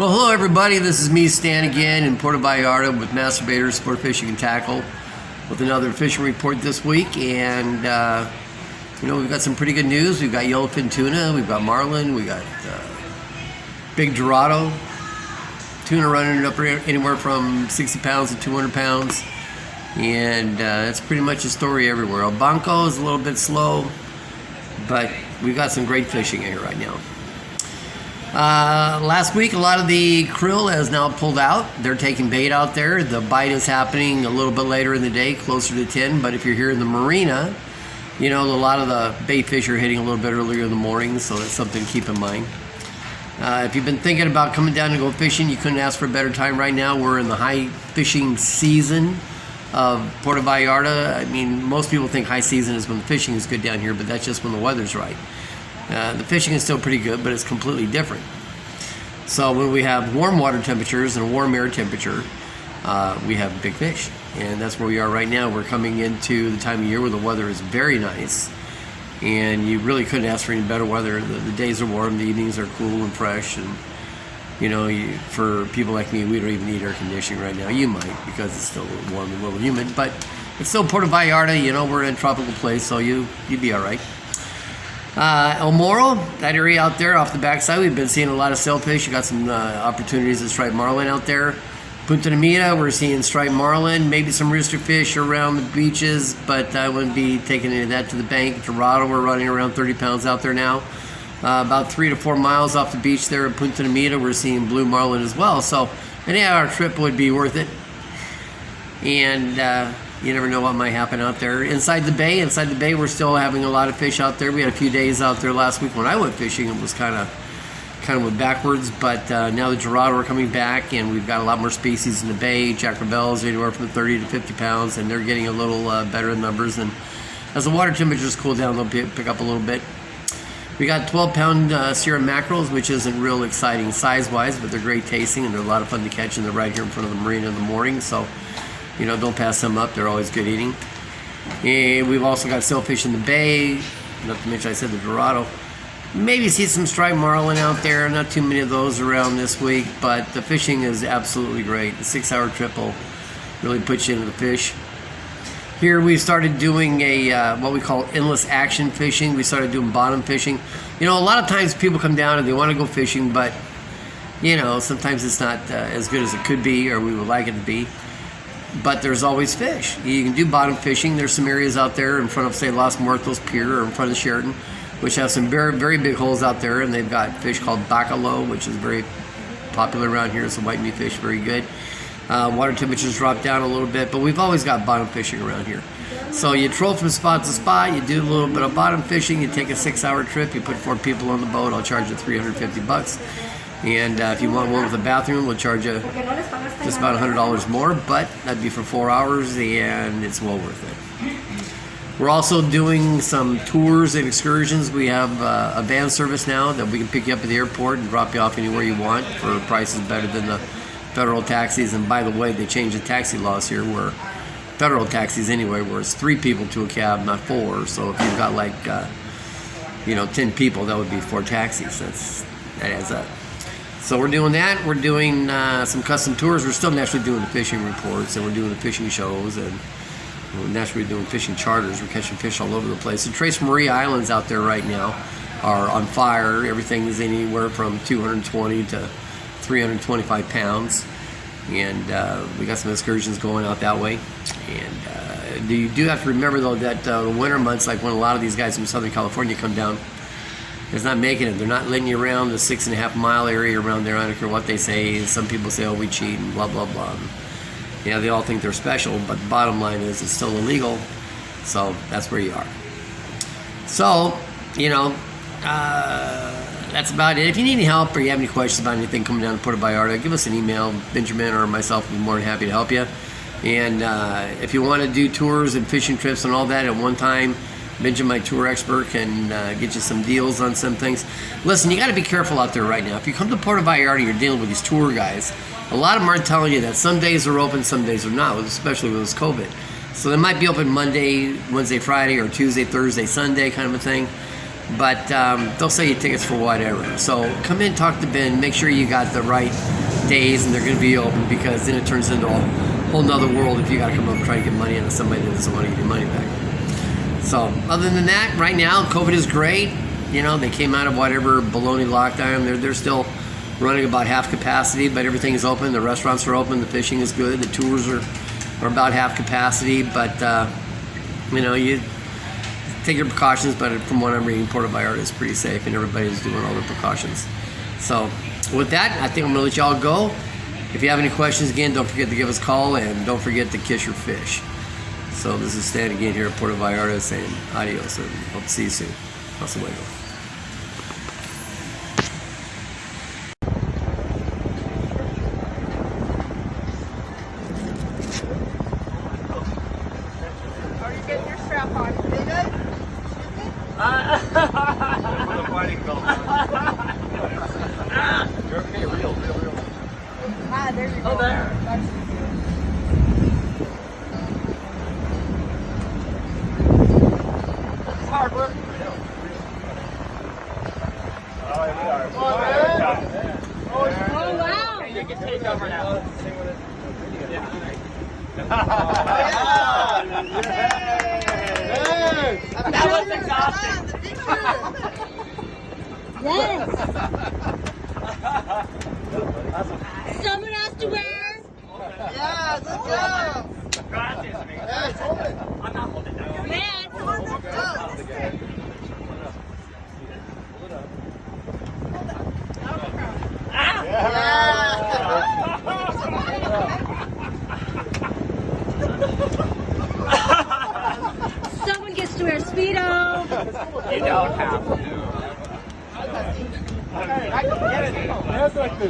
Well, hello everybody. This is me, Stan, again in Puerto Vallarta with Masturbators, Sportfishing, and Tackle with another fishing report this week. And, we've got some pretty good news. We've got yellowfin tuna, we've got marlin, we got big dorado. Tuna running up anywhere from 60 pounds to 200 pounds. And that's pretty much the story everywhere. El Banco is a little bit slow, but we've got some great fishing here right now. Last week, a lot of the krill has now pulled out. They're taking bait out there. The bite is happening a little bit later in the day, closer to 10. But if you're here in the marina, a lot of the bait fish are hitting a little bit earlier in the morning, so that's something to keep in mind. If you've been thinking about coming down to go fishing, you couldn't ask for a better time right now. We're in the high fishing season of Puerto Vallarta. I mean, most people think high season is when the fishing is good down here, but that's just when the weather's right. The fishing is still pretty good, but it's completely different. So when we have warm water temperatures and a warm air temperature, we have big fish. And that's where we are right now. We're coming into the time of year where the weather is very nice. And you really couldn't ask for any better weather. The days are warm, the evenings are cool and fresh. And, for people like me, we don't even need air conditioning right now. You might, because it's still a little warm and a little humid. But it's still Puerto Vallarta. We're in a tropical place, so you'd be all right. El Morro, that area out there off the backside, we've been seeing a lot of sailfish. You got some opportunities to striped marlin out there. Punta Nemita, we're seeing striped marlin, maybe some rooster fish around the beaches, but I wouldn't be taking any of that to the bank. Dorado, we're running around 30 pounds out there now. About 3 to 4 miles off the beach there at Punta Nemita, we're seeing blue marlin as well. So any hour trip would be worth it. And you never know what might happen out there. Inside the bay, we're still having a lot of fish out there. We had a few days out there last week when I went fishing. It was kind of went backwards, but now the Dorado are coming back, and we've got a lot more species in the bay. Jack Rebels anywhere from 30 to 50 pounds, and they're getting a little better in numbers. And as the water temperatures cool down, they'll pick up a little bit. We got 12-pound Sierra mackerels, which isn't real exciting size-wise, but they're great tasting, and they're a lot of fun to catch, and they're right here in front of the marina in the morning. So don't pass them up. They're always good eating. And we've also got sailfish in the bay. Not to mention, I said the Dorado. Maybe see some striped marlin out there. Not too many of those around this week, but the fishing is absolutely great. The 6-hour trip will really put you into the fish. Here we started doing a what we call endless action fishing. We started doing bottom fishing. A lot of times people come down and they want to go fishing, but sometimes it's not as good as it could be or we would like it to be. But there's always fish. You can do bottom fishing. There's some areas out there in front of, say, Los Muertos Pier or in front of Sheraton, which have some very, very big holes out there, and they've got fish called bacalao, which is very popular around here. It's a white meat fish, very good. Water temperatures drop down a little bit, but we've always got bottom fishing around here. So you troll from spot to spot, you do a little bit of bottom fishing, you take a 6-hour trip, you put 4 people on the boat, I'll charge you $350. And if you want one with a bathroom, we'll charge you just about $100 more, but that'd be for 4 hours, and it's well worth it. We're also doing some tours and excursions. We have a van service now that we can pick you up at the airport and drop you off anywhere you want for prices better than the federal taxis. And by the way, they changed the taxi laws here where federal taxis anyway, where it's 3 people to a cab, not 4. So if you've got 10 people, that would be 4 taxis. That adds up. So we're doing that. We're doing some custom tours. We're still naturally doing the fishing reports, and we're doing the fishing shows, and we're naturally doing fishing charters. We're catching fish all over the place. The Tres Maria Islands out there right now are on fire. Everything is anywhere from 220 to 325 pounds. And we got some excursions going out that way. And you do have to remember, though, that the winter months, like when a lot of these guys from Southern California come down, it's not making it. They're not letting you around the 6.5-mile area around there. I don't care what they say. Some people say, oh, we cheat and blah, blah, blah. They all think they're special, but the bottom line is it's still illegal. So that's where you are. So, that's about it. If you need any help or you have any questions about anything coming down to Puerto Vallarta, give us an email. Benjamin or myself will be more than happy to help you. And if you want to do tours and fishing trips and all that at one time, Benjamin, my tour expert, can get you some deals on some things. Listen, you got to be careful out there right now. If you come to Puerto Vallarta, you're dealing with these tour guys. A lot of them aren't telling you that some days are open, some days are not, especially with this COVID. So they might be open Monday, Wednesday, Friday, or Tuesday, Thursday, Sunday kind of a thing. but they'll sell you tickets for whatever. So come in, talk to Ben, make sure you got the right days and they're going to be open, because then it turns into a whole nother world if you got to come up and try to get money out of somebody that doesn't want to give you money back. So other than that, right now COVID is great. You know, they came out of whatever baloney lockdown. They're still running about half capacity, but everything is open. The restaurants are open. The fishing is good. The tours are about half capacity. But you know, you take your precautions. But from what I'm reading, Puerto Vallarta is pretty safe, and everybody's doing all the precautions. So with that, I think I'm gonna let y'all go. If you have any questions, again, don't forget to give us a call, and don't forget to kiss your fish. So this is Stan again here at Puerto Vallarta saying adios, and hope to see you soon. Hasta luego. Are you getting your strap on? Feel good? You're okay, real. Ah, there you go. Oh, there. That's Hard work. Oh, wow. You can take over now. That was exhausting. Yes. Someone has to wear. Yeah, good job. Gracias, amigo. I'm not holding that. Man, come on, let's go. Someone gets to wear Speedo. You don't have to. That's like the